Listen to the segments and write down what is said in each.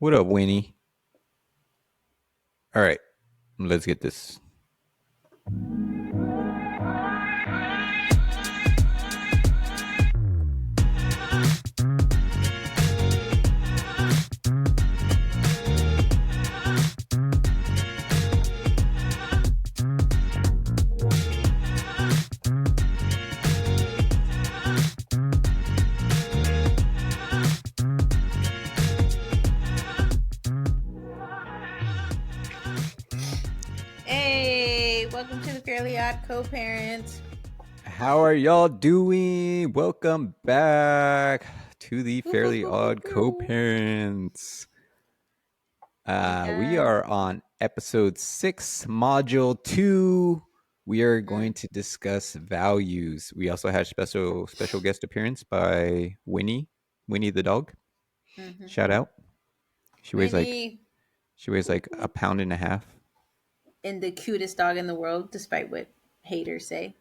What up, Winnie? All right, let's get this. Hey, welcome to the Fairly Odd Co-Parents. How are y'all doing? Welcome back to the Fairly Odd Co-Parents. Hey We guys. are on episode 6, module 2. We are going Mm, to discuss values. We also had special guest appearance by Winnie the dog. hmm Shout out. She weighs like Winnie, she weighs like a pound and a half. and the cutest dog in the world, despite what haters say.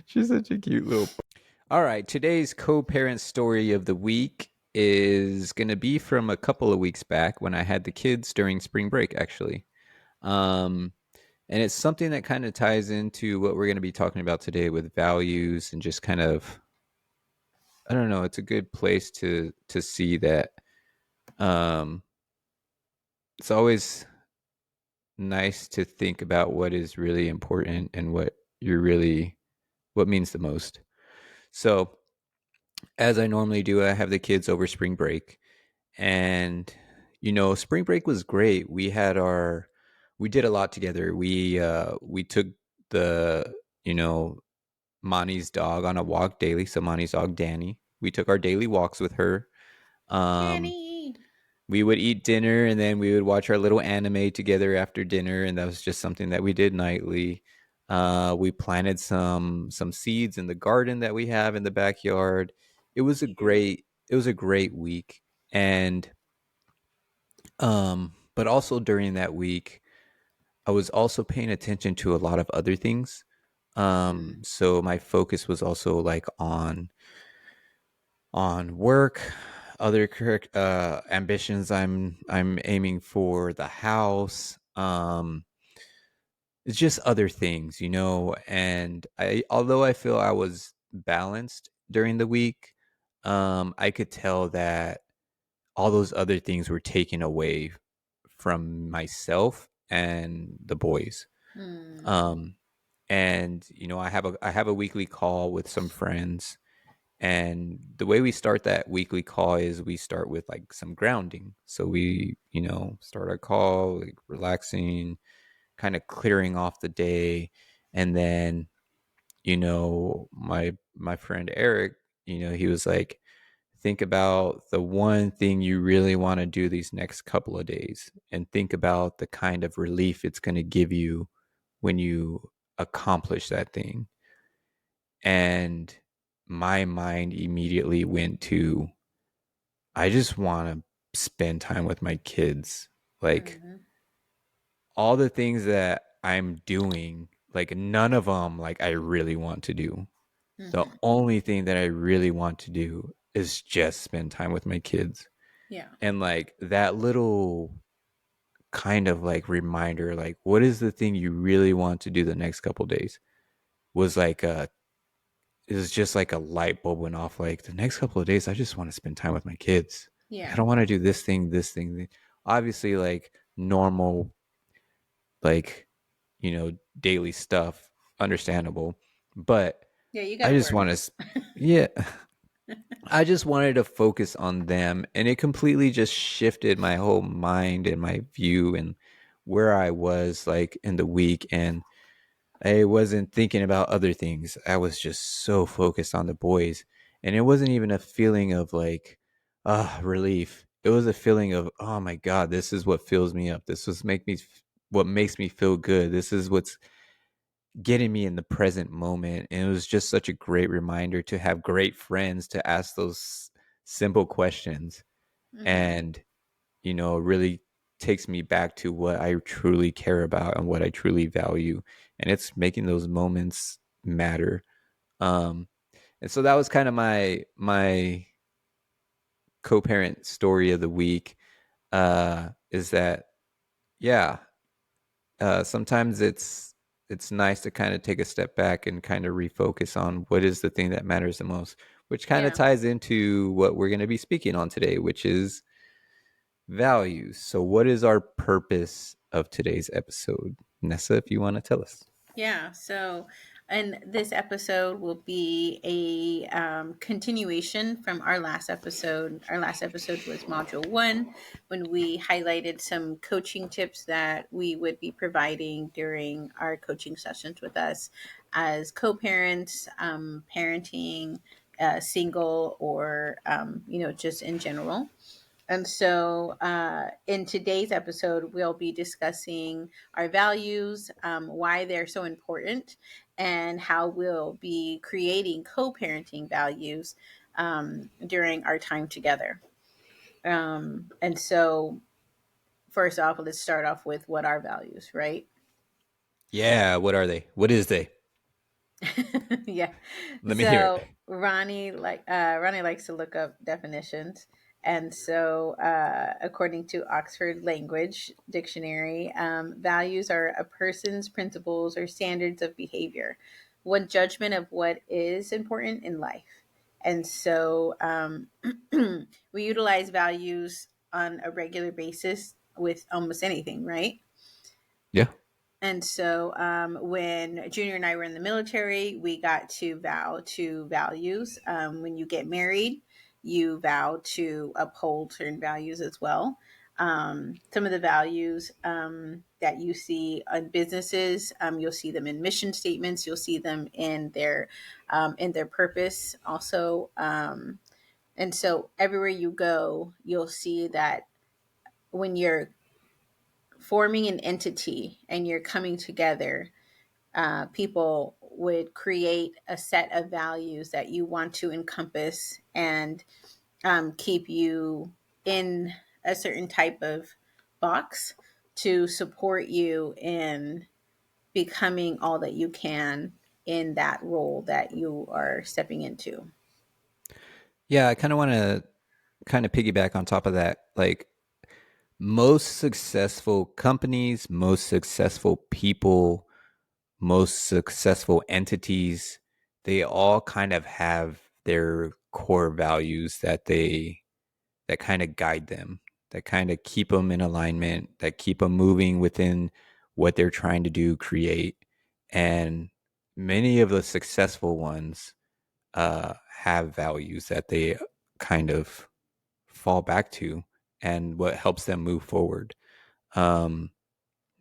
She's such a cute little. All right, today's co-parent story of the week is going to be from a couple of weeks back when I had the kids during spring break, actually. Um, and it's something that kind of ties into what we're going to be talking about today with values and just kind of, I don't know, it's a good place to see that um, it's always nice to think about what is really important and what means the most. So, as I normally do, I have the kids over spring break. And spring break was great. We did a lot together. We took the you know Mani's dog on a walk daily. So Mani's dog Danny, we took our daily walks with her. um Danny. we would eat dinner, and then we would watch our little anime together after dinner, and that was just something that we did nightly. We planted some seeds in the garden that we have in the backyard. Cute. It was a great week. And but also during that week, I was also paying attention to a lot of other things. Mm, So my focus was also like on work, other ambitions I'm aiming for, the house. It's just other things, and although I feel I was balanced during the week, I could tell that all those other things were taken away from myself and the boys. mm, Um, and I have a weekly call with some friends, and the way we start that weekly call is we start with like some grounding. So we start our call like relaxing, kind of clearing off the day. And then my friend Eric, he was like, think about the one thing you really want to do these next couple of days, and think about the kind of relief it's going to give you when you accomplish that thing. And my mind immediately went to, I just want to spend time with my kids. Like, mm-hmm, all the things that I'm doing, like none of them like I really want to do. The mm-hmm. only thing that I really want to do is just spend time with my kids. Yeah. And like that little kind of like reminder, like what is the thing you really want to do the next couple days, was like it was just like a light bulb went off. Like, the next couple of days I just want to spend time with my kids. Like, I Yeah. don't want to do this thing. Obviously, like normal, like daily stuff, understandable. But Yeah, you I gotta just work. want to, yeah, I just wanted to focus on them, and it completely just shifted my whole mind and my view and where I was like in the week. And I wasn't thinking about other things. I was just so focused on the boys. And it wasn't even a feeling of like relief. It was a feeling of, oh my God, this is what fills me up. This was make me what makes me feel good. This is what's getting me in the present moment. And it was just such a great reminder to have great friends to ask those simple questions. Mm-hmm. And really takes me back to what I truly care about and what I truly value. And it's making those moments matter. Um, and so that was kind of my co-parent story of the week is that yeah, sometimes it's nice to kind of take a step back and kind of refocus on what is the thing that matters the most, which kind of Yeah. ties into what we're going to be speaking on today, which is values. So, what is our purpose of today's episode? Nessa, if you want to tell us. Yeah. So, and this episode will be a continuation from our last episode. Our last episode was Module 1, when we highlighted some coaching tips that we would be providing during our coaching sessions with us as co parents, parenting, single, or, just in general. And so, in today's episode, we'll be discussing our values, why they're so important, and how we'll be creating co parenting values during our time together. And so, first off, let's start off with what our values, right? Yeah, what are they? What is they? Yeah. Let me hear it. So Ronnie likes to look up definitions, and so according to Oxford Language Dictionary, values are a person's principles or standards of behavior, one judgment of what is important in life. And so we utilize values on a regular basis with almost anything, right? Yeah. And so, when Junior and I were in the military, we got to vow to values. When you get married, you vow to uphold certain values as well. Some of the values that you see on businesses, you'll see them in mission statements. You'll see them in their purpose also. And so, everywhere you go, you'll see that when you're forming an entity and you're coming together, people would create a set of values that you want to encompass and keep you in a certain type of box to support you in becoming all that you can in that role that you are stepping into. Yeah, I kind of want to kind of piggyback on top of that. Like most successful companies, most successful people, most successful entities, they all kind of have their core values that kind of guide them, that kind of keep them in alignment, that keep them moving within what they're trying to do, create. And many of the successful ones have values that they kind of fall back to and what helps them move forward. Um,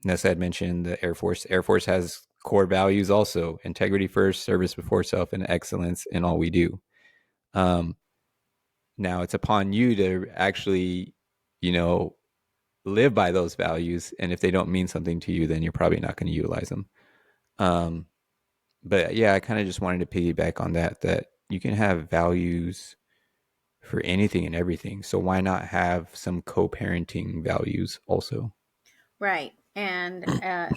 as I had mentioned, the Air Force. Air Force has core values also: integrity first, service before self, and excellence in all we do. Um, Now it's upon you to actually, you know, live by those values. And if they don't mean something to you, then you're probably not going to utilize them. Um, but yeah, I kind of just wanted to piggyback on that, that you can have values for anything and everything. So why not have some co parenting values also? Right. And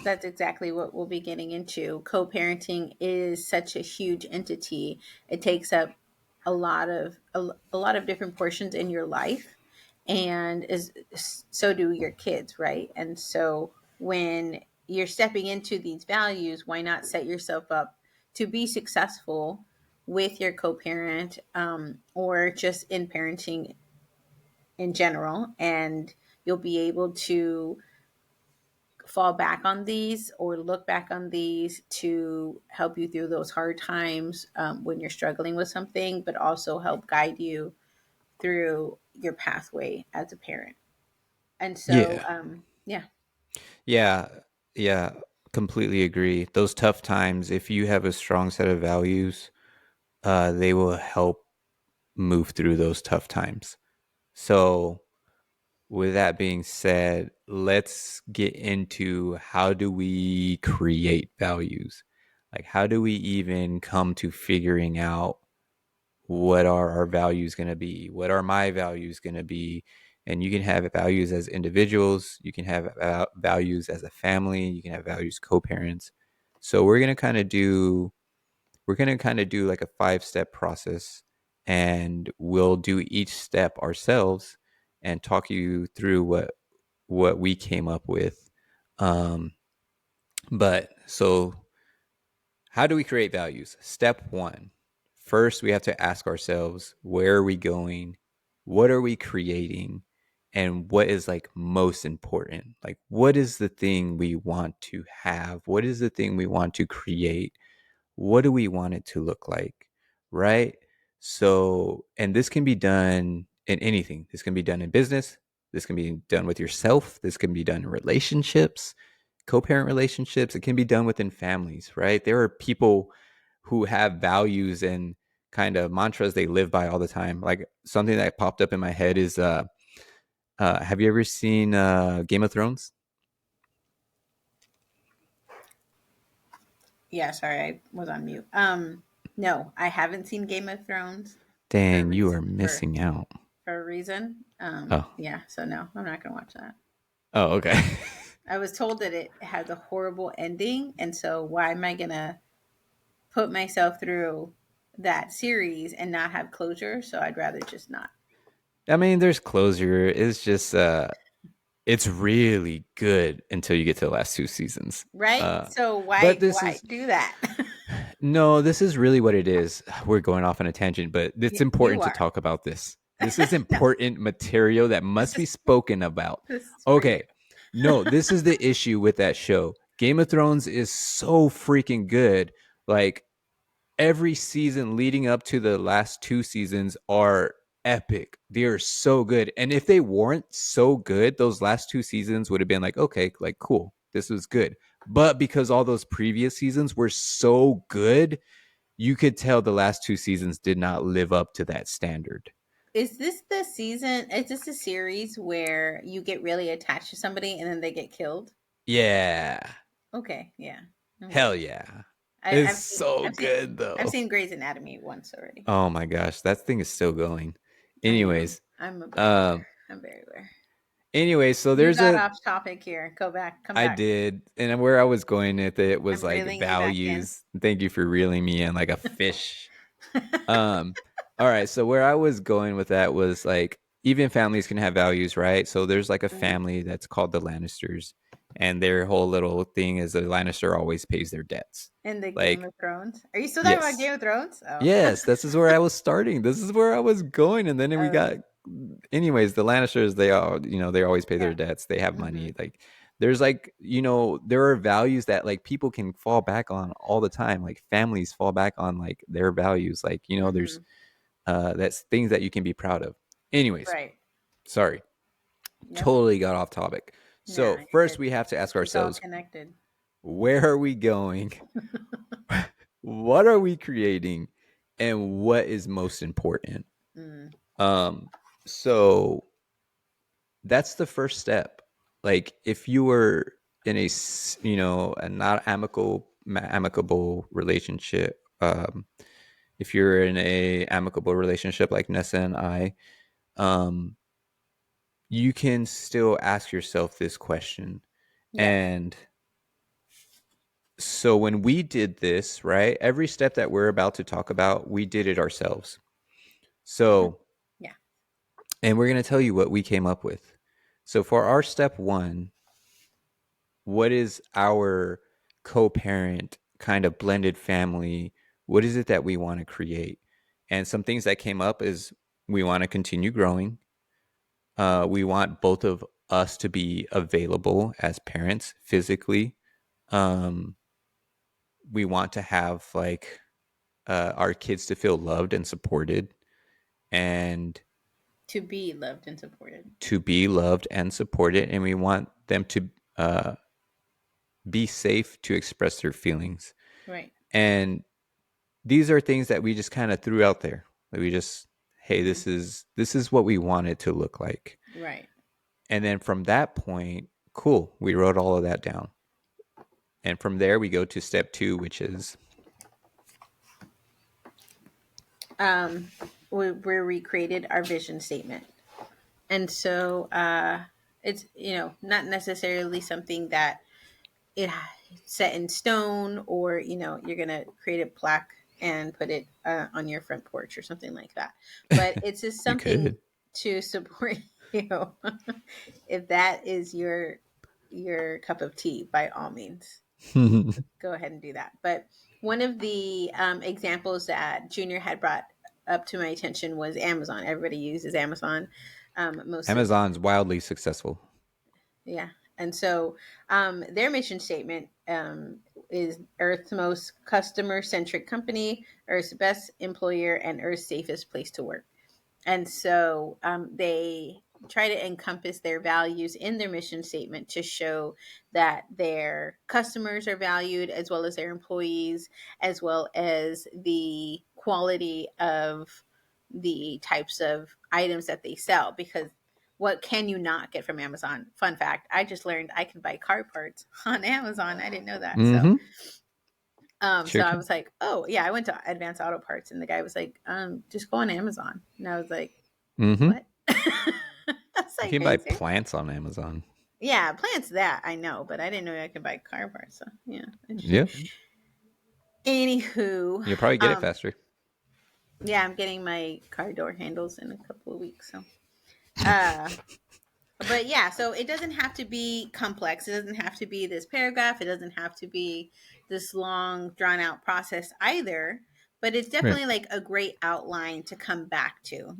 that's exactly what we'll be getting into. Co parenting is such a huge entity, it takes up a lot of different portions in your life, and is so do your kids, right? And so when you're stepping into these values, why not set yourself up to be successful with your co-parent, or just in parenting in general, and you'll be able to fall back on these or look back on these to help you through those hard times, when you're struggling with something, but also help guide you through your pathway as a parent. And so, Yeah. yeah, Yeah. Yeah. Completely agree. Those tough times, if you have a strong set of values, they will help move through those tough times. So, with that being said, let's get into how do we create values? Like, how do we even come to figuring out what are our values going to be? What are my values going to be? And you can have values as individuals, you can have values as a family, you can have values co-parents. So we're going to kind of do like a 5-step process, and we'll do each step ourselves and talk you through what we came up with. Um, but so how do we create values? Step one. First, we have to ask ourselves, where are we going? What are we creating? And what is like most important? Like, what is the thing we want to have? What is the thing we want to create? What do we want it to look like? Right? So, and this can be done in anything. This can be done in business. This can be done with yourself. This can be done in relationships, co-parent relationships. It can be done within families, right? There are people who have values and kind of mantras they live by all the time. Like something that popped up in my head is have you ever seen Game of Thrones? Yeah, sorry, I was on mute. No, I haven't seen Game of Thrones for a Dang, you reason. are missing out. For a reason. Oh. Yeah, so no, I'm not gonna watch that. Oh, okay. I was told that it has a horrible ending, and so why am I gonna put myself through that series and not have closure? So I'd rather just not. I mean, there's closure. It's just it's really good until you get to the last two seasons. Right? Uh So but this why is do that? no, this is really what it is. We're going off on a tangent, but it's You important to are. talk about this. This is No, important material that this must be is spoken about. this is for you. Okay. No, this is the issue with that show. Game of Thrones is so freaking good. Like every season leading up to the last two seasons are epic. They are so good. And if they weren't so good, those last two seasons would have been like, okay, like cool. This was good. But because all those previous seasons were so good, you could tell the last two seasons did not live up to that standard. Is this the season? Is this a series where you get really attached to somebody and then they get killed? Yeah. Okay, yeah, okay. Hell yeah. I, It's I've seen, so I've seen, good I've though. seen Grey's Anatomy once already. Oh my gosh, that thing is still going. I know. Anyways, I'm very aware. um I'm very aware. so You there's got a off topic here. Go back. Come I back. did. And where I was going with it was I'm like reeling you back in. values. Thank you for reeling me in like a fish. Um, all right. So where I was going with that was like even families can have values, right? So there's like a Mhm. family that's called the Lannisters, and their whole little thing is the Lannister always pays their debts. In the Game Like, of Thrones. Are you still talking about yes. Game of Thrones? Oh. Yes, this is where I was starting. This is where I was going, and then we Oh, got. Anyways, the Lannisters, they all, they always pay yeah. their debts. They have Hmm. money. Like, there's like, there are values that like people can fall back on all the time. Like families fall back on like their values. Like, there's Hmm. that's things that you can be proud of. Anyways, Right. sorry, Nope. totally got off topic. Yeah, So you're first, good. we have to ask It's all ourselves, connected. where are we going? What are we creating? And what is most important? Mm. Um, so that's the first step. Like if you were in a not amicable relationship, if you're in a amicable relationship like Nessa and I, um, you can still ask yourself this question. Yes. And so when we did this, right, every step that we're about to talk about, we did it ourselves. Hmm. So, Yeah. and we're going to tell you what we came up with. So for our step one, what is our co-parent kind of blended family? What is it that we want to create? And some things that came up is we want to continue growing. We want both of us to be available as parents physically. Um, we want to have like our kids to feel loved and supported, and To be loved and supported. to be loved and supported, and we want them to uh, be safe to express their feelings. Right. And these are things that we just kind of threw out there. That we just, hey, Hmm. this is what we want it to look like. Right. And then from that point, cool, we wrote all of that down. And from there, we go to step two, which is Um, we recreated our vision statement, and so it's not necessarily something that it set in stone, or you're gonna create a plaque and put it on your front porch or something like that. But it's just You something could. to support you. If that is your cup of tea, by all means, go ahead and do that. But one of the examples that Junior had brought up to my attention was Amazon. Everybody uses Amazon. Most of Amazon's wildly successful. Yeah. And so their mission statement is Earth's most customer centric company, Earth's best employer, and Earth's safest place to work. And so they try to encompass their values in their mission statement to show that their customers are valued, as well as their employees, as well as the quality of the types of items that they sell. Because what can you not get from Amazon? Fun fact, I just learned I can buy car parts on Amazon. I didn't know that. So Mm-hmm. so Sure I can. was like, oh yeah, I went to Advanced Auto Parts, and the guy was like, just go on Amazon. And I was like, Mm-hmm. what? I was You like, can are buy you serious? plants on Amazon. Yeah, plants that I know, but I didn't know I could buy car parts. So yeah, interesting. Yep. Anywho, You'll probably get it faster. yeah, I'm getting my car door handles in a couple of weeks. So, uh, but yeah, so it doesn't have to be complex. It doesn't have to be this paragraph. It doesn't have to be this long, drawn out process either. But it's Right. definitely like a great outline to come back to.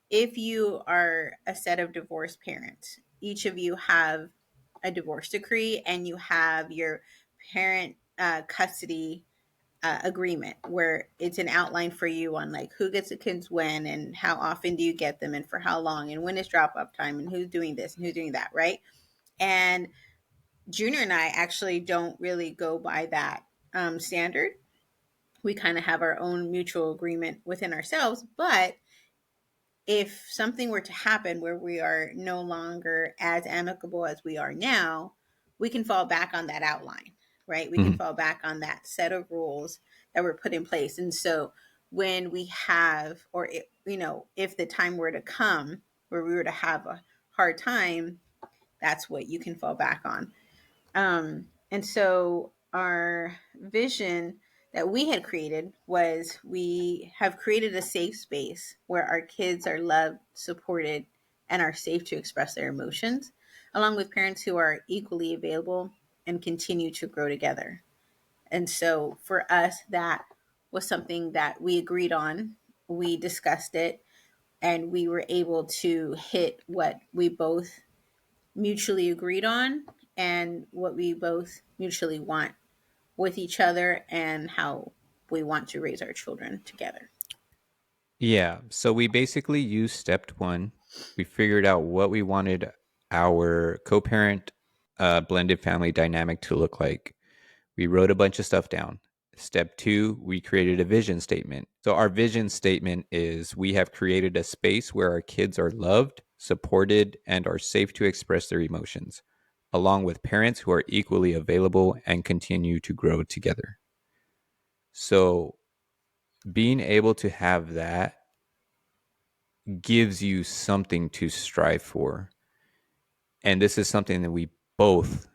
If you are a set of divorced parents, each of you have a divorce decree and you have your parent custody agreement where it's an outline for you on like who gets the kids when and how often do you get them and for how long and when is drop up time and who's doing this and who's doing that, right? And Junior and I actually don't really go by that standard. We kind of have our own mutual agreement within ourselves, but if something were to happen where we are no longer as amicable as we are now, we can fall back on that outline, right? We can Mm-hmm. fall back on that set of rules that were put in place. And so when we have, or if the time were to come where we were to have a hard time, that's what you can fall back on. And so our vision that we had created was we have created a safe space where our kids are loved, supported, and are safe to express their emotions, along with parents who are equally available and continue to grow together. And so for us, that was something that we agreed on. We discussed it and we were able to hit what we both mutually agreed on and what we both mutually want with each other and how we want to raise our children together. Yeah. So we basically used step one. We figured out what we wanted our co parent blended family dynamic to look like. We wrote a bunch of stuff down. Step two, we created a vision statement. So, our vision statement is we have created a space where our kids are loved, supported, and are safe to express their emotions, along with parents who are equally available and continue to grow together. So, being able to have that gives you something to strive for. And this is something that we both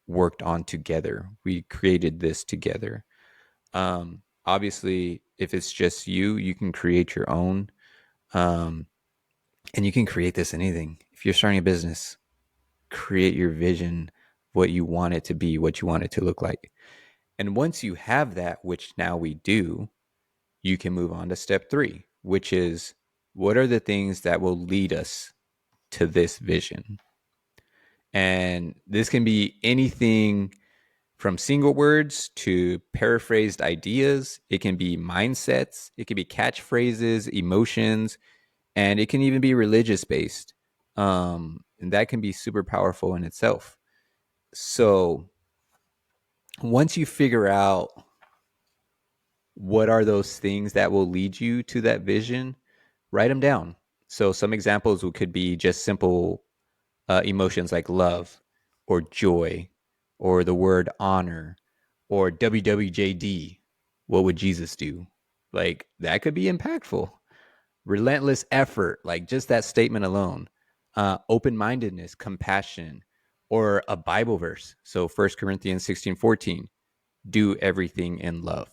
worked on together. We created this together. Obviously, if it's just you, you can create your own. Um, and you can create this in anything. If you're starting a business, create your vision, what you want it to be, what you want it to look like. And once you have that, which now we do, you can move on to step three, which is what are the things that will lead us to this vision? And this can be anything from single words to paraphrased ideas. It can be mindsets, it can be catchphrases, emotions, and it can even be religious based. And that can be super powerful in itself. So once you figure out what are those things that will lead you to that vision, write them down. So some examples could be just simple emotions like love or joy or the word honor or WWJD. What would Jesus do? Like that could be impactful. Relentless effort, like just that statement alone. Open mindedness, compassion, or a Bible verse. So 1 Corinthians 16:14, do everything in love.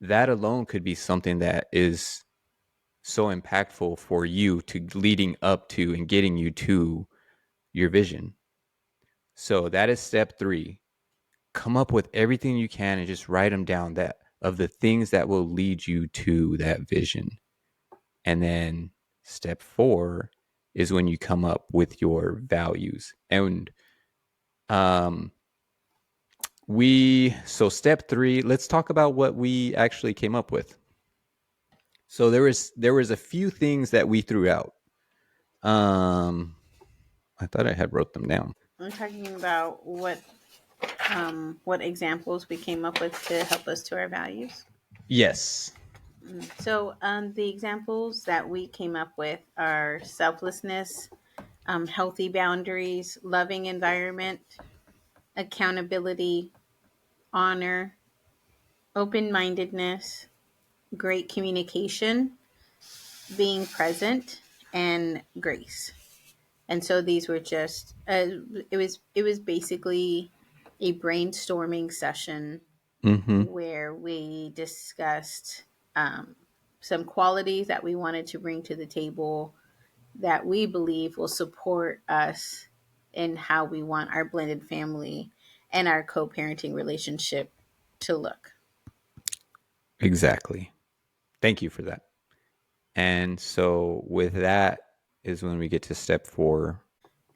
that alone could be something that is so impactful for you to leading up to and getting you to your vision. So that is step 3. Come up with everything you can and just write them down, that of the things that will lead you to that vision. And then step 4 is when you come up with your values. And um so step 3, let's talk about what we actually came up with. So there was a few things that we threw out. Um I thought I had wrote them down. I'm talking about what examples we came up with to help us to our values. Yes. So the examples that we came up with are selflessness, healthy boundaries, loving environment, accountability, honor, open mindedness, great communication, being present, and grace. And so these were just it was basically a brainstorming session Mhm. where we discussed um, some qualities that we wanted to bring to the table that we believe will support us in how we want our blended family and our co-parenting relationship to look. Exactly. Thank you for that. And so with that is when we get to step 4.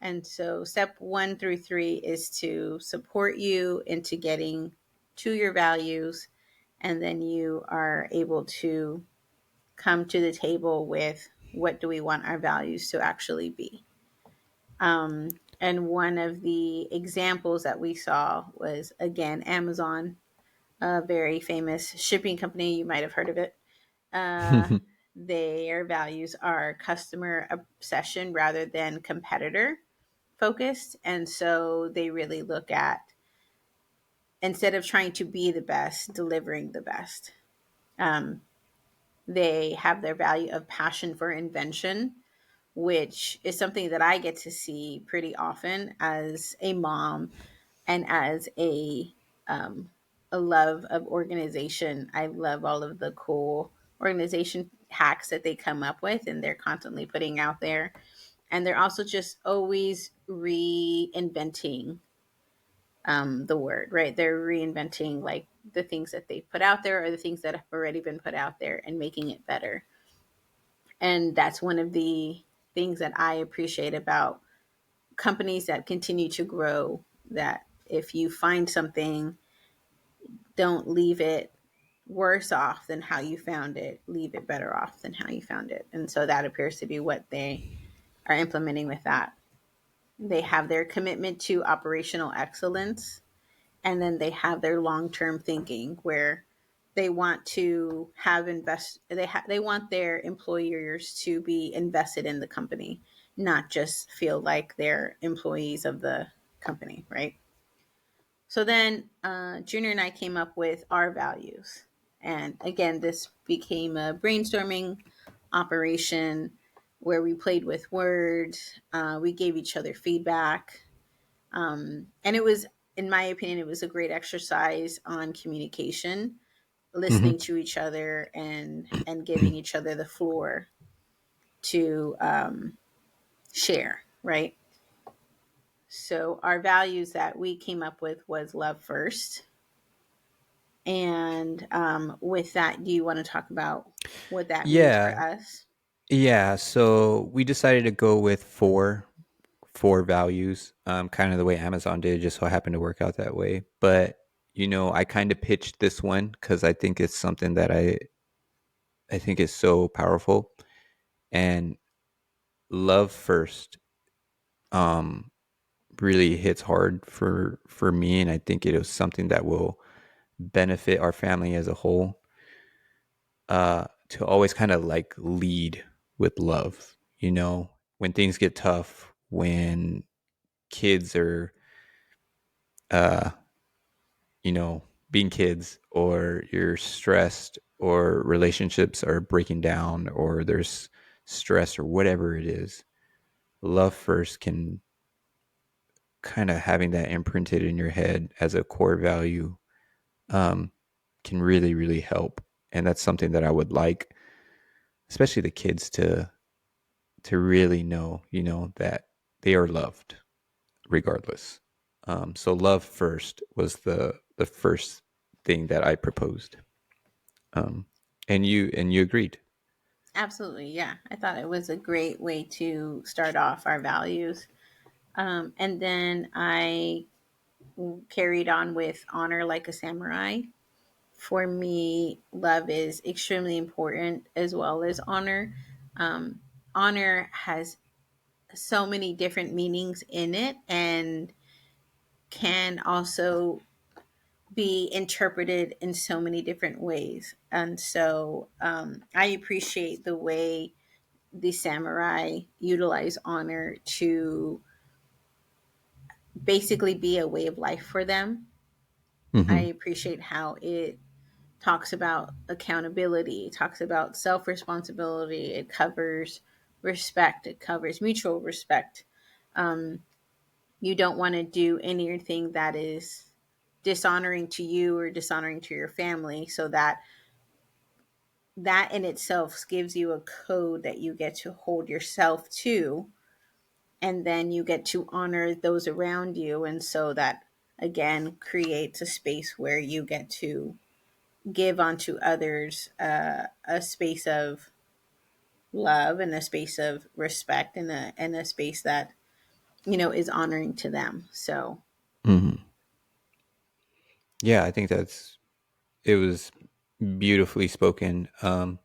And so step 1 through 3 is to support you into getting to your values, and then you are able to come to the table with what do we want our values to actually be. And one of the examples that we saw was, again, Amazon, a very famous shipping company. You might have heard of it. Uh, their values are customer obsession rather than competitor focused. And so they really look at, instead of trying to be the best, delivering the best. Um, they have their value of passion for invention, which is something that I get to see pretty often as a mom and as um, a love of organization. I love all of the cool organization hacks that they come up with and they're constantly putting out there. And they're also just always reinventing the word, right? They're reinventing like the things that they put out there or the things that have already been put out there and making it better. And that's one of the things that I appreciate about companies that continue to grow, that if you find something, don't leave it worse off than how you found it, leave it better off than how you found it. And so that appears to be what they are implementing with that. They have their commitment to operational excellence, and then they have their long-term thinking where they want to have they want their employers to be invested in the company, not just feel like they're employees of the company, right? So then Junior and I came up with our values. And again, this became a brainstorming operation where we played with words, we gave each other feedback. And it was, in my opinion, it was a great exercise on communication, Mhm. listening to each other and giving each other the floor to share, right? So our values that we came up with was love first. And with that, do you want to talk about what that means for Yeah. us? Yeah, so we decided to go with four values, kind of the way Amazon did, just so happened to work out that way. But I kind of pitched this one because I think it's something that I think is so powerful. And love first, um, really hits hard for me, and I think it is something that will benefit our family as a whole. To always kind of like lead with love. When things get tough, when kids are uh being kids, or you're stressed, or relationships are breaking down, or there's stress, or whatever it is, love first can kind of having that imprinted in your head as a core value, um, can really really help. and that's something that I would like, especially the kids to really know, that they are loved regardless. So love first was the first thing that I proposed, um, and you agreed. Absolutely, yeah. I thought it was a great way to start off our values. And then I carried on with honor like a samurai. For me, love is extremely important as well as honor. Um, Honor has so many different meanings in it and can also be interpreted in so many different ways. And so I appreciate the way the samurai utilize honor to basically be a way of life for them. I Hmm. appreciate how it talks about accountability, it talks about self responsibility, it covers respect, it covers mutual respect. Um, you don't want to do anything that is dishonoring to you or dishonoring to your family, so that in itself gives you a code that you get to hold yourself to, and then you get to honor those around you, and so that again creates a space where you get to give onto others a space of love and a space of respect and a space that is honoring to them. So Hmm. Yeah, I think it was beautifully spoken, and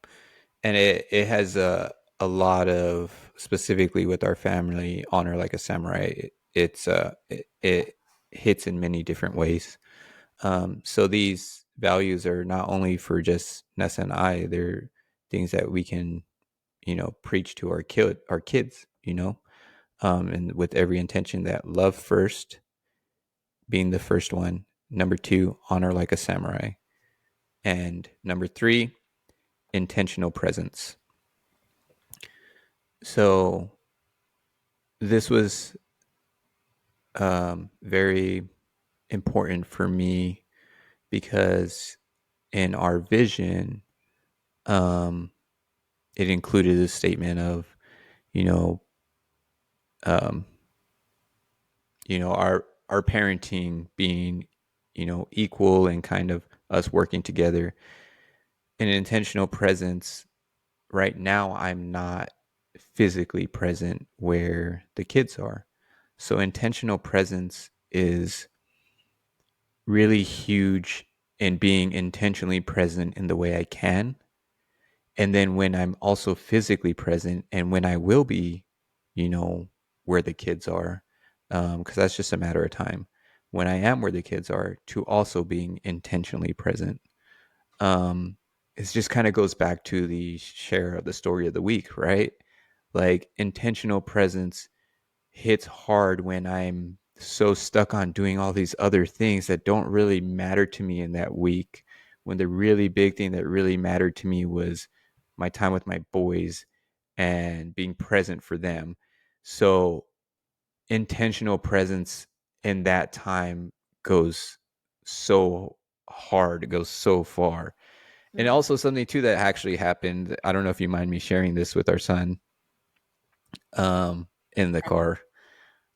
it has a lot of, specifically with our family, honor like a samurai. It hits in many different ways. So these values are not only for just Nessa and I; they're things that we can, preach to our kids, and with every intention that love first being the first one. Number two, honor like a samurai. And number three, intentional presence. So this was very important for me because in our vision, um, it included a statement of, you know, um, our parenting being, equal and kind of us working together. An intentional presence. Right now, I'm not physically present where the kids are. So intentional presence is really huge in being intentionally present in the way I can. And then when I'm also physically present and when I will be, you know, where the kids are, because that's just a matter of time. When I am where the kids are, to also being intentionally present. Um, it just kind of goes back to the share of the story of the week, right? Like intentional presence hits hard when I'm so stuck on doing all these other things that don't really matter to me in that week. When the really big thing that really mattered to me was my time with my boys and being present for them. So, intentional presence in that time goes so hard, it goes so far. And mm, also, something too that actually happened. I don't know if you mind me sharing this with our son, um, in the car.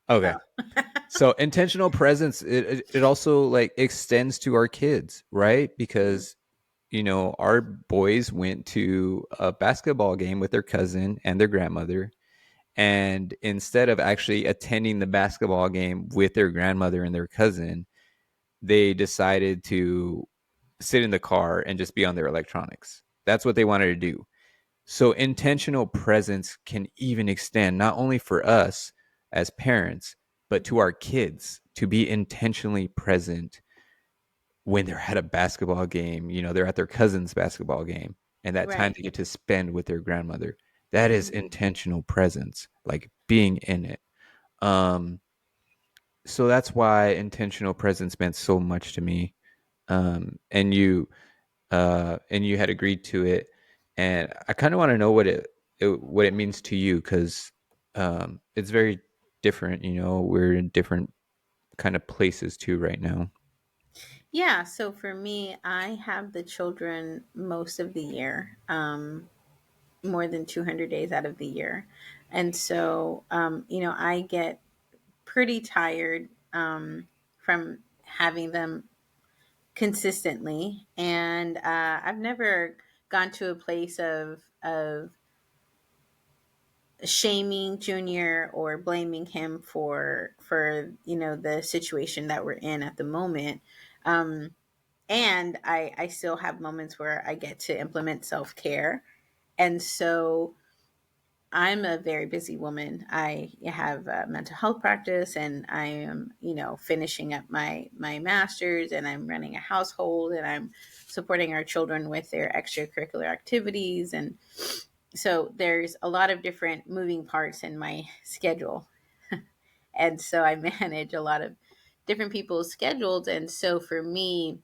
Okay. oh. So intentional presence, it also like extends to our kids, right? Mm, Because our boys went to a basketball game with their cousin and their grandmother, and instead of actually attending the basketball game with their grandmother and their cousin, they decided to sit in the car and just be on their electronics. That's what they wanted to do. So intentional presence can even extend not only for us as parents, but to our kids to be intentionally present when they're at a basketball game, they're at their cousin's basketball game, and that time right. they get to spend with their grandmother. That is Mm, intentional presence, like being in it. Um, so that's why intentional presence meant so much to me. And you had agreed to it, and I kind of want to know what it means to you, because it's very different. We're in different kind of places too right now. Yeah, so for me, I have the children most of the year, more than 200 days out of the year. And so, I get pretty tired from having them consistently. And I've never gone to a place of shaming Junior or blaming him for the situation that we're in at the moment. Um, and I still have moments where I get to implement self care. And so I'm a very busy woman. I have a mental health practice, and I am, finishing up my master's, and I'm running a household, and I'm supporting our children with their extracurricular activities, and so there's a lot of different moving parts in my schedule, and so I manage a lot of different people's schedules, and so for me,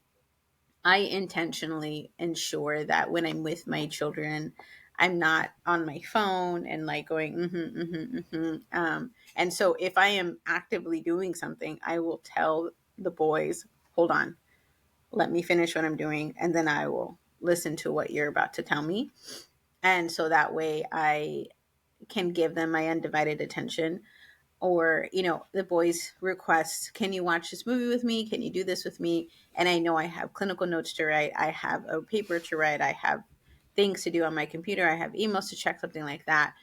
I intentionally ensure that when I'm with my children, I'm not on my phone and like going, and so if I am actively doing something, I will tell the boys, hold on, let me finish what I'm doing, and then I will listen to what you're about to tell me. And so that way I can give them my undivided attention. Or the boys request, can you watch this movie with me, can you do this with me, and I know I have clinical notes to write, I have a paper to write, I have things to do on my computer, I have emails to check, something like that.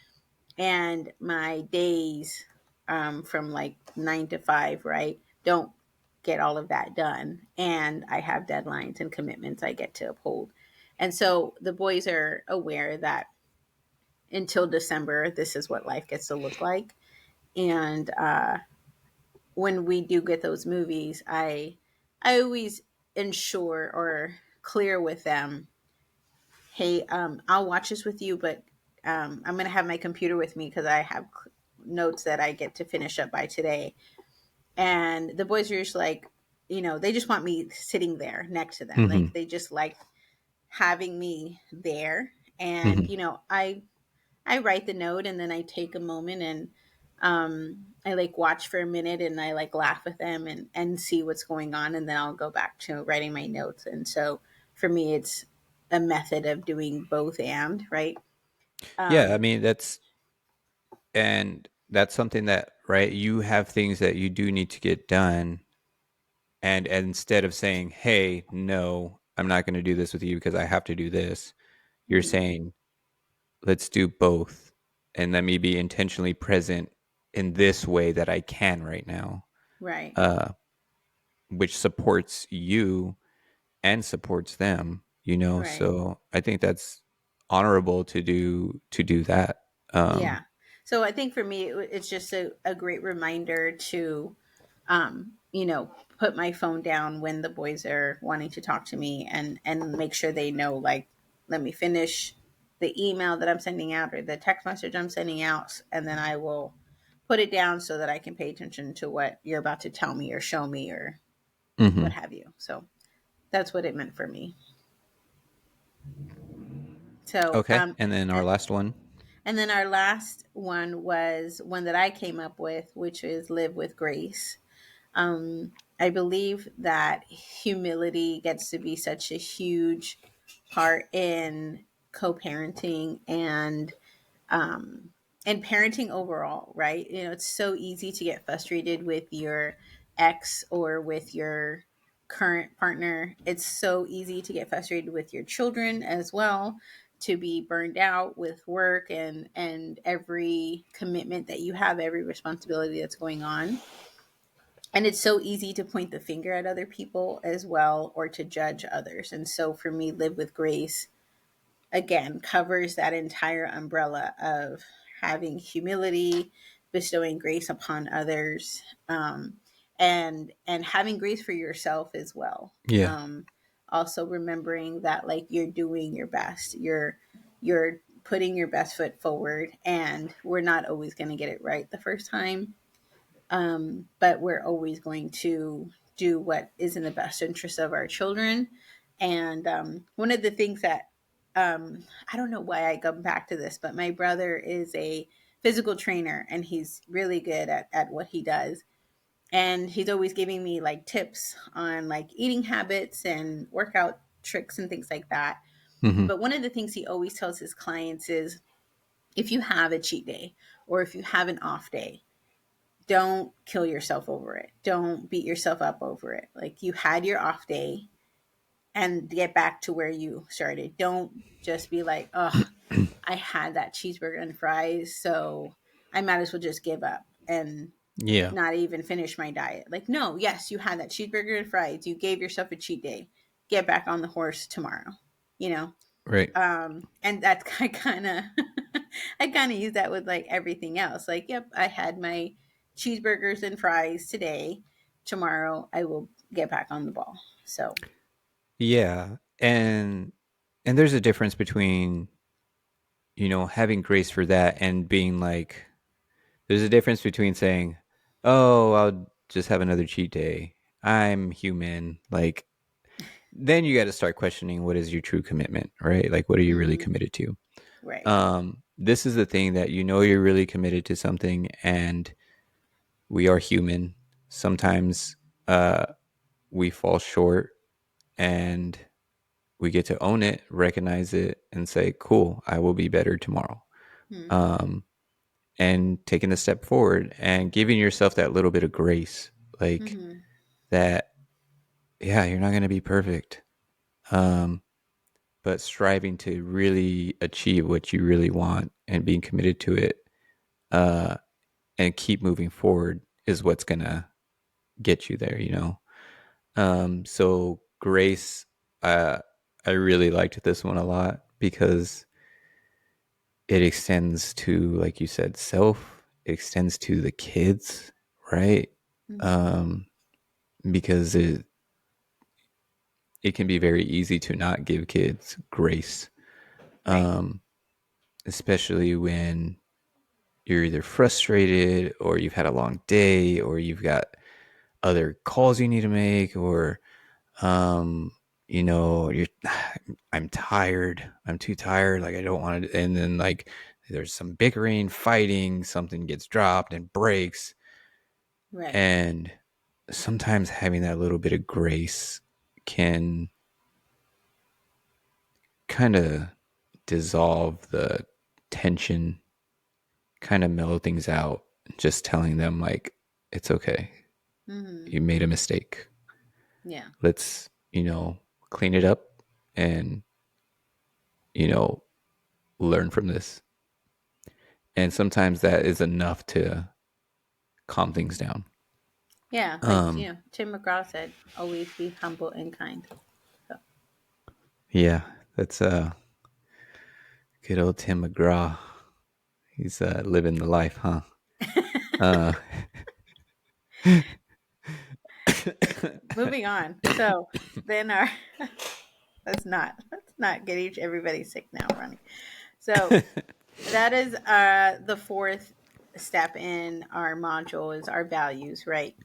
And my days, from like 9 to 5, right, don't get all of that done, and I have deadlines and commitments I get to uphold. And so the boys are aware that until December, this is what life gets to look like. And when we do get those movies, I always ensure or clear with them, hey, I'll watch this with you, but I'm gonna have my computer with me because I have notes that I get to finish up by today. And the boys are just like, they just want me sitting there next to them, Hmm. like they just like having me there. And Hmm. I write the note, and then I take a moment, and I like watch for a minute, and I like laugh with them, and see what's going on, and then I'll go back to writing my notes. And so for me, it's a method of doing both and right. Yeah, I Um, mean that's something that, right, you have things that you do need to get done, and instead of saying, "Hey, no, I'm not going to do this with you because I have to do this," you're mhm, saying, "Let's do both, and let me be intentionally present in this way that I can right now." right, Uh, which supports you and supports them, right. so I think that's honorable to do that. Yeah. So I think for me, it's just a great reminder to, put my phone down when the boys are wanting to talk to me, and make sure they know, like, let me finish the email that I'm sending out or the text message I'm sending out, and then I will put it down so that I can pay attention to what you're about to tell me or show me or what Hmm. have you. So that's what it meant for me. So, Okay, and then our last one. and then our last one was one that I came up with, which is live with grace. I believe that humility gets to be such a huge part in co-parenting um, and parenting overall, right? It's so easy to get frustrated with your ex or with your current partner. It's so easy to get frustrated with your children as well, to be burned out with work and every commitment that you have, every responsibility that's going on. And it's so easy to point the finger at other people as well, or to judge others. And so for me, live with grace again covers that entire umbrella of having humility, bestowing grace upon others, and having grace for yourself as well. Yeah. Also remembering that, like, you're doing your best, you're putting your best foot forward, and we're not always going to get it right the first time, but we're always going to do what is in the best interest of our children. And one of the things that, I don't know why I come back to this, but my brother is a physical trainer, and he's really good at what he does. And he's always giving me like tips on like eating habits and workout tricks and things like that. Hmm. But one of the things he always tells his clients is, if you have a cheat day or if you have an off day, don't kill yourself over it. Don't beat yourself up over it. Like, you had your off day, and get back to where you started. Don't just be like, oh, I had that cheeseburger and fries, so I might as well just give up and Yeah. not even finish my diet. Like, no, yes, you had that cheeseburger and fries. You gave yourself a cheat day. Get back on the horse tomorrow. You know, Right. and that's I kind of I kind of use that with like everything else. Like, yep, I had my cheeseburgers and fries today. Tomorrow I will get back on the ball. So, Yeah. And there's a difference between, having grace for that and being like, there's a difference between saying, "Oh, I'll just have another cheat day. I'm human." Like, then you got to start questioning, what is your true commitment, right? Like, what are you really mm-hmm, committed to? right. This is the thing that you're really committed to something, and we are human. Sometimes uh, we fall short, and we get to own it, recognize it, and say, "Cool, I will be better tomorrow." Mm-hmm, Um, and taking a step forward and giving yourself that little bit of grace, like mm-hmm, that. Yeah, you're not going to be perfect, um, but striving to really achieve what you really want and being committed to it, uh, and keep moving forward is what's going to get you there. So grace, uh, I really liked this one a lot because it extends to, like you said, self. It extends to the kids, right? mm-hmm, Um, because it can be very easy to not give kids grace, right. um, especially when you're either frustrated or you've had a long day or you've got other calls you need to make, or um, you're I'm tired. I'm too tired. Like, I don't want to. And then, like, there's some bickering, fighting. Something gets dropped and breaks, Right. and sometimes having that little bit of grace can kind of dissolve the tension, kind of mellow things out, just telling them, like, it's okay. Mm-hmm. You made a mistake. Yeah. Let's, clean it up and, you know, learn from this. And sometimes that is enough to calm things down. Yeah. Like, Um, Tim McGraw said, always be humble and kind. So, yeah, that's good old Tim McGraw. He's living the life, huh? Uh, moving on. So, then our let's not get everybody sick now, Ronnie. So, that is the fourth step in our module is our values, right?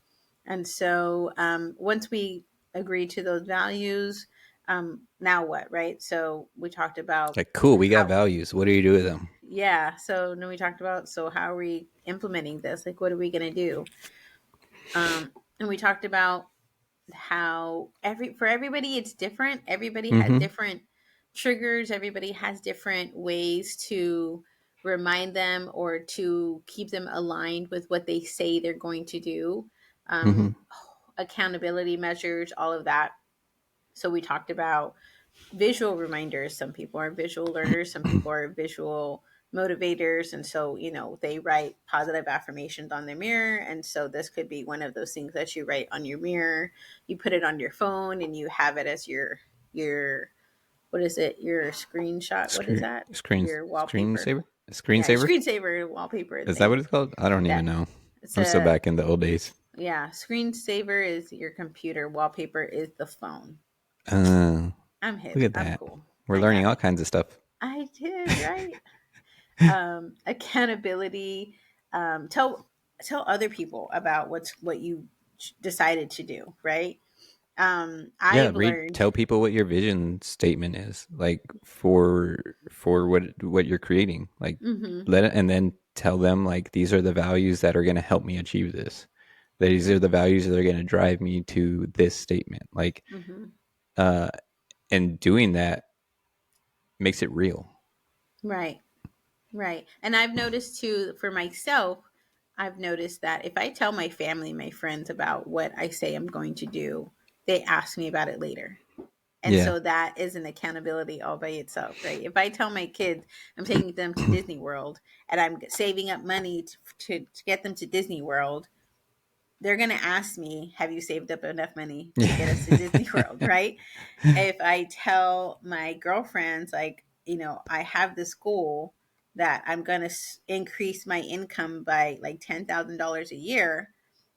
And so, once we agree to those values, now what, right? So we talked about like, cool, we got how, values. What do you do with them? yeah. So then we talked about, so how are we implementing this? Like, what are we going to do? And we talked about how for everybody it's different. Everybody has Mm-hmm. different triggers. Everybody has different ways to remind them or to keep them aligned with what they say they're going to do. Mm-hmm. Um, Accountability measures, all of that. So we talked about visual reminders. Some people are visual learners, some people are visual motivators. And so, they write positive affirmations on their mirror. And so this could be one of those things that you write on your mirror. You put it on your phone and you have it as your what is it? Your screenshot. What is Screen that? screen Your wallpaper. screensaver? Yeah, your Screensaver? screensaver wallpaper Is that thing. what it's called? I don't even That know. it's I'm still a back in the old days. yeah, screensaver is your computer, wallpaper is the phone. Uh, I'm hip. Look at I'm that. cool. We're I learning got all it. kinds of stuff. I did, right? Accountability. Tell other people about what you decided to do, right? Yeah, I've learned. tell people what your vision statement is, like, for what you're creating. Like, Hmm. let it, and then tell them, like, these are the values that are going to help me achieve this. These are the values that are going to drive me to this statement. Like, Hmm. uh, and doing that makes it real. Right. Right. And I've noticed too for myself, I've noticed that if I tell my family, my friends about what I say I'm going to do, they ask me about it later. And Yeah. so that is an accountability all by itself, right? If I tell my kids I'm taking them to Disney World and I'm saving up money to get them to Disney World, they're going to ask me, have you saved up enough money to get us to Disney World, right? If I tell my girlfriends, like, I have this goal that I'm going to increase my income by like $10,000 a year,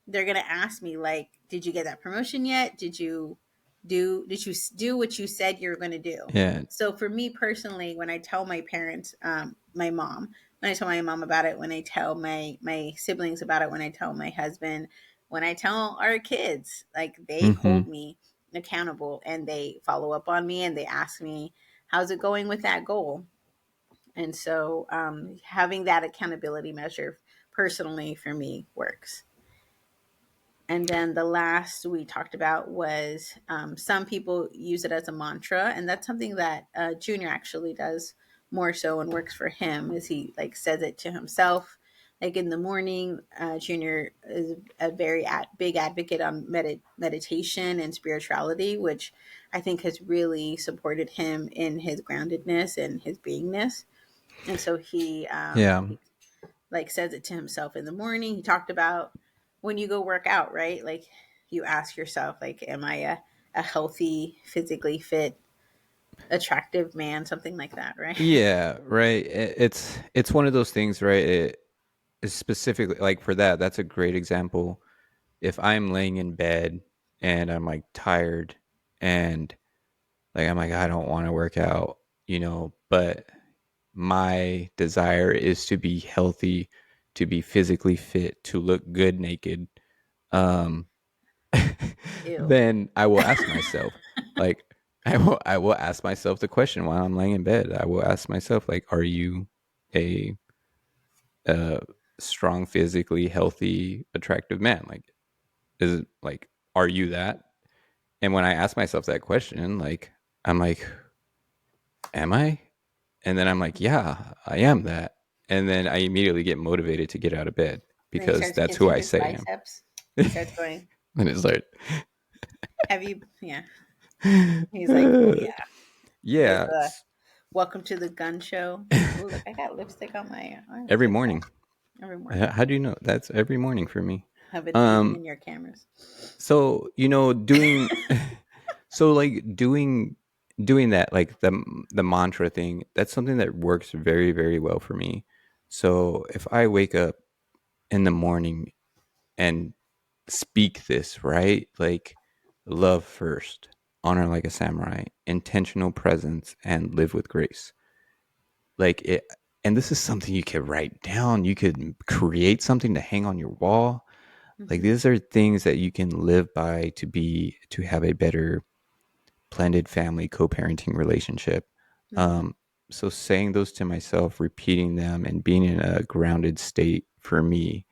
they're going to ask me, like, did you get that promotion yet? Did you do what you said you were going to do? Yeah. So for me personally, when I tell my parents, my mom, when I tell my mom about it, when I tell my siblings about it, when I tell my husband, when I tell our kids, like, they Hmm. hold me accountable and they follow up on me and they ask me, how's it going with that goal? And so having that accountability measure personally for me works. And then the last we talked about was some people use it as a mantra, and that's something that Junior actually does more so and works for him. Is he like says it to himself, like in the morning. Junior is a very big advocate on meditation and spirituality, which I think has really supported him in his groundedness and his beingness. And so Yeah. he like says it to himself in the morning. He talked about when you go work out, right? Like, you ask yourself, like, am I a healthy, physically fit, attractive man? Something like that, right? Yeah. Right. It's one of those things, right? It is specifically like for that. That's a great example. If I'm laying in bed and I'm like tired and like I'm like I don't want to work out, but my desire is to be healthy, to be physically fit, to look good naked. Um, Ew. then I will ask myself, like, I will ask myself the question while I'm laying in bed. I will ask myself, like, are you a, a strong, physically healthy, attractive man? Like, is it like, are you that? And when I ask myself that question, like, I'm like, am I? And then I'm like, yeah, I am that. And then I immediately get motivated to get out of bed Then he because starts that's who kissing I his say I am. biceps. He starts going, And it's like, have you? Yeah. He's like, oh yeah. His yeah, welcome to the gun show. Oh, look, I got lipstick on my arms. every Look at that. morning. Every morning. How do you know? That's every morning for me. I've been aiming Um, in your cameras. so doing, so like doing that, like the mantra thing. That's something that works very very well for me. So if I wake up in the morning and speak this, right? Like love first, honor like a samurai, intentional presence, and live with grace. Like it, and this is something you could write down. You could create something to hang on your wall. Like Hmm. these are things that you can live by to have a better blended family co-parenting relationship. Hmm. Um, so saying those to myself, repeating them, and being in a grounded state for me,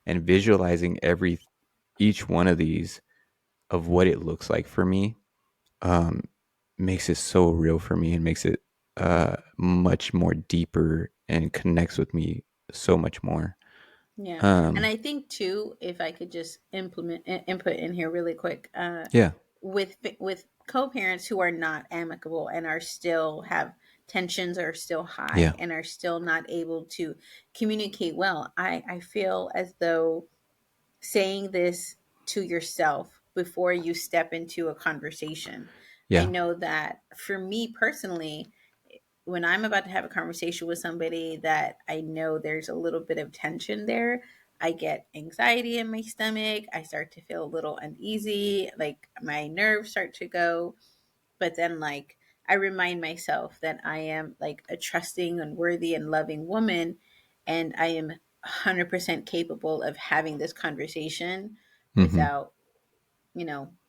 and visualizing each one of these of what it looks like for me, um, makes it so real for me and makes it much more deeper and connects with me so much more. Yeah, and Um, I think too, if I could just input in here really quick, yeah, with co-parents who are not amicable and are still have tensions are still yeah, high and are still not able to communicate well, I feel as though saying this to yourself before you step into a conversation. I yeah. know that for me personally, when I'm about to have a conversation with somebody that I know there's a little bit of tension there, I get anxiety in my stomach. I start to feel a little uneasy, like my nerves start to go. But then, like, I remind myself that I am like a trusting and worthy and loving woman, and I am 100% capable of having this conversation Mm-hmm. without,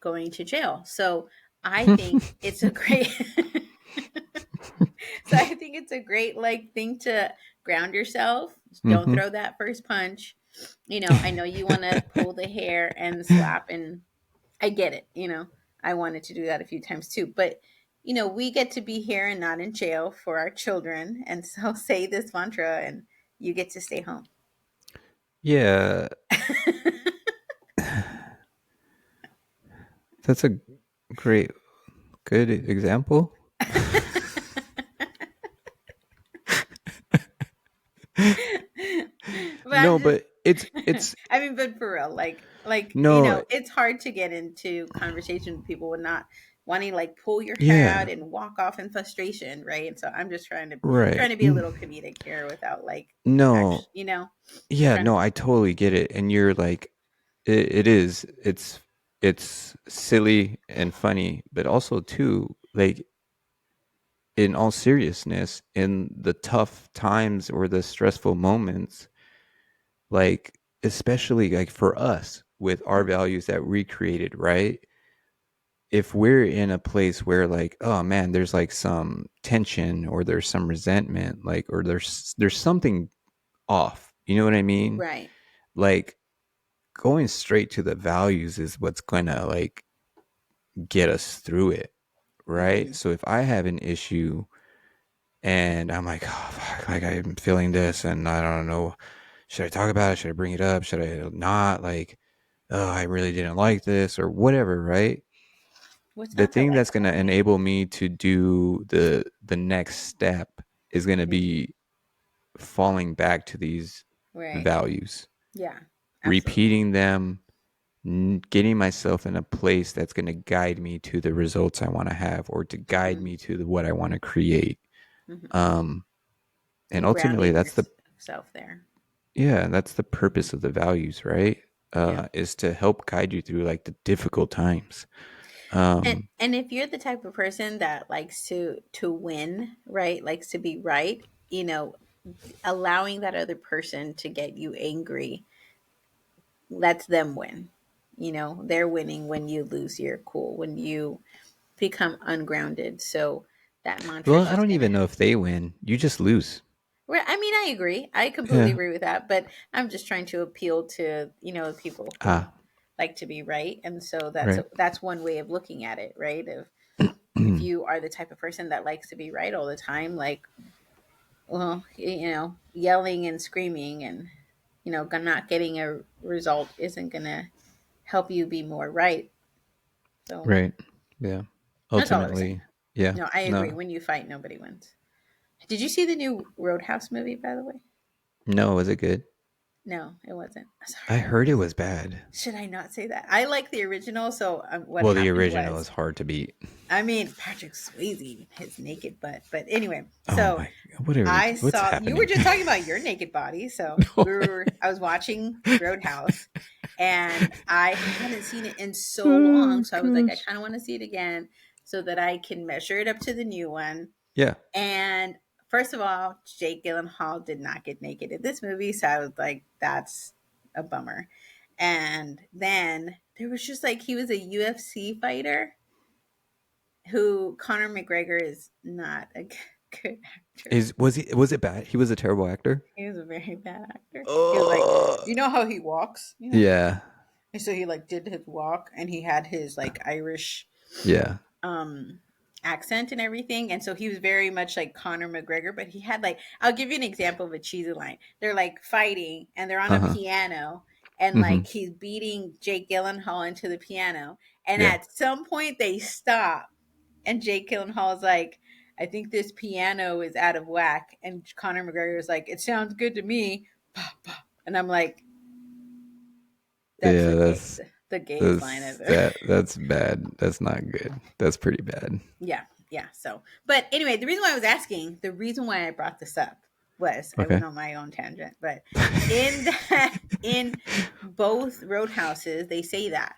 going to jail. So I think it's a great. So I think it's a great like thing to ground yourself. Don't Mm-hmm. throw that first punch. I know you want to pull the hair and slap, and I get it. I wanted to do that a few times too, but we get to be here and not in jail for our children, and so say this mantra, and you get to stay home. Yeah, that's a great, good example. But I'm No, just, but it's I mean, but for real, no, it's hard to get into conversation with people with not wanting to like pull your hair yeah, out and walk off in frustration, right? And so I'm just trying right. to be a little comedic here without like No, actually, yeah, trying to. no, I totally get it. And you're like, it is, it's silly and funny, but also too, like, in all seriousness, in the tough times or the stressful moments, like, especially like for us with our Mhm. values that we created, right? If we're in a place where like, oh man, there's like some tension or there's some resentment, like, or there's something off, you know what I mean? Right. Like, going straight to the values is what's gonna like get us through it, right? Hmm. So if I have an issue and I'm like, oh fuck, like I'm feeling this and I don't know, should I talk about it? Should I bring it up? Should I not? Like, oh, I really didn't like this or whatever, right? Well, it's The not that thing like that's going to right. enable me to do the next step is going to Hmm. be falling back to these Right. values, Yeah. Absolutely. repeating them, getting myself in a place that's going to guide me to the results I want to have or to guide Hmm. me to what I want to create. Hmm. Um, and And ultimately, grounding that's the yourself there. yeah, that's the purpose of the values, right? Yeah. Is to help guide you through like the difficult times. And Um, and if you're the type of person that likes to win, right? Likes to be right, allowing that other person to get you angry lets them win. They're winning when you lose your cool, when you become ungrounded. So that mantra well, is I just don't gonna. even know if they win. You just lose. Well, I mean, I agree. I completely Yeah. agree with that. But I'm just trying to appeal to people who Ah, like to be right, and so right. that's one way of looking at it, right? If you are the type of person that likes to be right all the time, like, well, yelling and screaming and not getting a result isn't gonna help you be more right. So Right. Yeah. that's all I was saying. Ultimately, yeah. No, I agree. No. When you fight, nobody wins. Did you see the new Roadhouse movie, by the way? No, was it good? No, it wasn't. I Sorry. heard it was bad. Should I not say that? I like the original. So what Well, the happened original was, is hard to beat. I mean, Patrick Swayze, his naked butt. But anyway, Oh so my, what are we, I what's saw you were happening? just talking about your naked body. So No. I was watching Roadhouse, and I hadn't seen it in so long. Oh So I was like, I gosh. kind of want to see it again so that I can measure it up to the new one. Yeah. And first of all, Jake Gyllenhaal did not get naked in this movie, so I was like, that's a bummer. And then there was just like he was a UFC fighter who Conor McGregor is not a good actor. Was it bad? He was a terrible actor? He was a very bad actor. He was like, Oh. you know how he walks, Yeah. And so he like did his walk, and he had his like Irish Yeah. um accent and everything, and so he was very much like Conor McGregor, but he had like, I'll give you an example of a cheesy line. They're like fighting and they're on a Uh-huh. piano, and Mhm. like he's beating Jake Gyllenhaal into the piano, and Yeah. at some point they stop, and Jake Gyllenhaal is like, I think this piano is out of whack, and Conor McGregor is like, it sounds good to me. And I'm like, that's Yeah, the gayest line ever. that's bad. That's not good. That's pretty bad. Yeah, yeah. So, but anyway, the reason why I was asking, the reason why I brought this up was I went Okay. on my own tangent, but in both roadhouses, they say that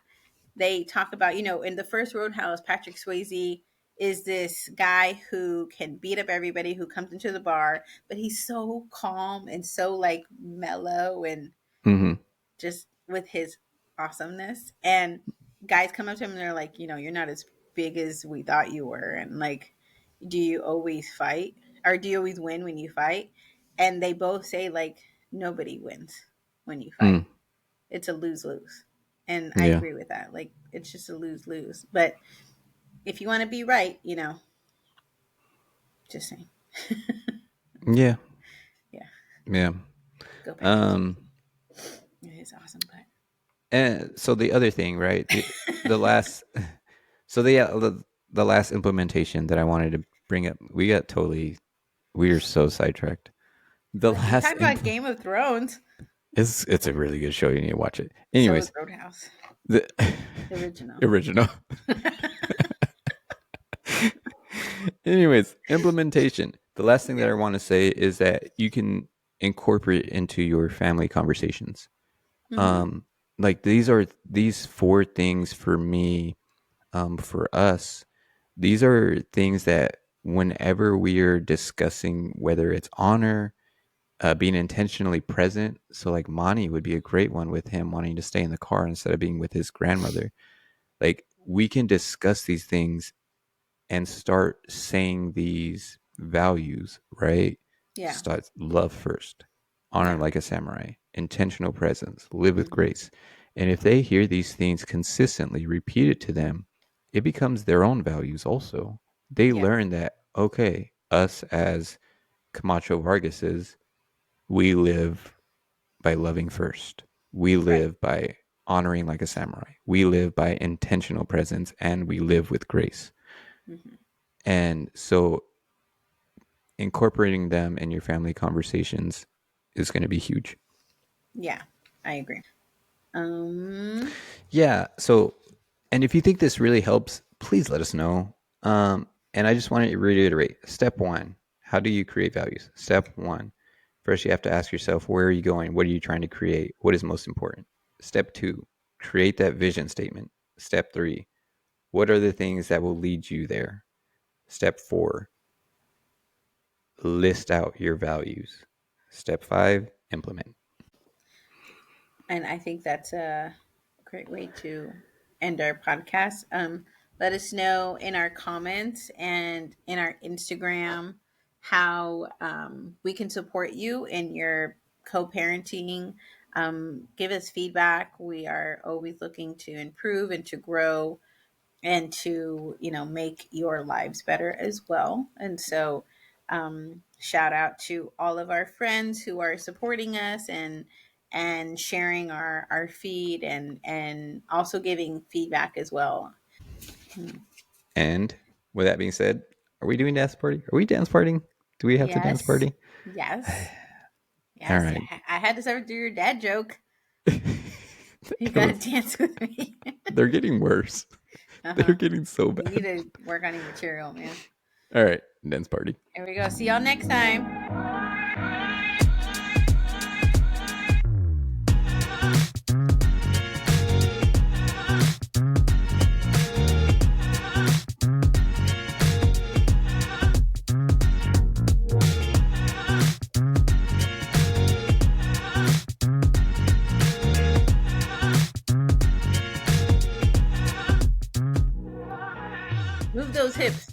they talk about, in the first Roadhouse, Patrick Swayze is this guy who can beat up everybody who comes into the bar, but he's so calm and so like mellow and Mhm. just with his awesomeness. And guys come up to him and they're like, you're not as big as we thought you were. And like, do you always fight? Or do you always win when you fight? And they both say, like, nobody wins. when you fight. Mm, It's a lose lose. And I yeah. agree with that. Like, it's just a lose lose. But if you want to be right, just saying. Yeah. Yeah, Yeah. go parents. Um, It is awesome, but and so the other thing, right? The last, so the last implementation that I wanted to bring up, we are so sidetracked. The well, you last talked about Game of Thrones. it's a really good show. You need to watch it. So is Anyways, Roadhouse, the the original. original. Anyways, implementation. The last thing that Yeah. I want to say is that you can incorporate into your family conversations. Mm-hmm. Um, like these four things for me, for us. These are things that whenever we are discussing whether it's honor, being intentionally present. So like Monty would be a great one with him wanting to stay in the car instead of being with his grandmother. Like we can discuss these things and start saying these values, right? Yeah. Start love first, honor Yeah. like a samurai, intentional presence, live with Mm-hmm. grace. And if they hear these things consistently repeated to them, it becomes their own values also. They Yeah. learn that, okay, us as Camacho Vargases, we live by loving first. We Right. live by honoring like a samurai. We live by intentional presence and we live with grace. Mm-hmm. And so incorporating them in your family conversations is going to be huge. Yeah. I agree. Um. Yeah. So, and if you think this really helps, please let us know. And I just want to reiterate step one, how do you create values? Step one, first, you have to ask yourself, where are you going? What are you trying to create? What is most important? Step two, create that vision statement. Step three, what are the things that will lead you there? Step four, list out your values. Step five, implement. And I think that's a great way to end our podcast. Let us know in our comments and in our Instagram how we can support you in your co-parenting. Give us feedback. We are always looking to improve and to grow and to make your lives better as well. And so shout out to all of our friends who are supporting us and sharing our feed and also giving feedback as well. And with that being said, are we doing dance party? Are we dance partying? Do we have to dance Yes, party? yes, All yes. right. I had to start do your dad joke. You That gotta was, dance with me. they're getting worse. They're Uh-huh. getting so You need bad. to work on your material, man. All right, dance party. Here we go. See y'all next time. Move those hips.